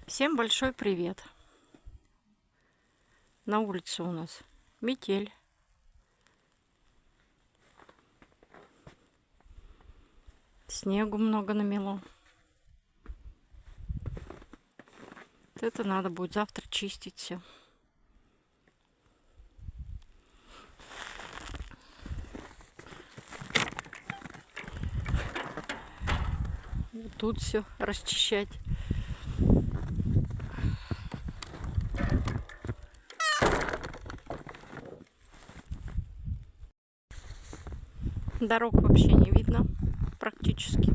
Всем большой привет! На улице у нас метель. Снегу много намело. Это надо будет завтра чистить все. Вот тут все расчищать. Дорог вообще не видно практически.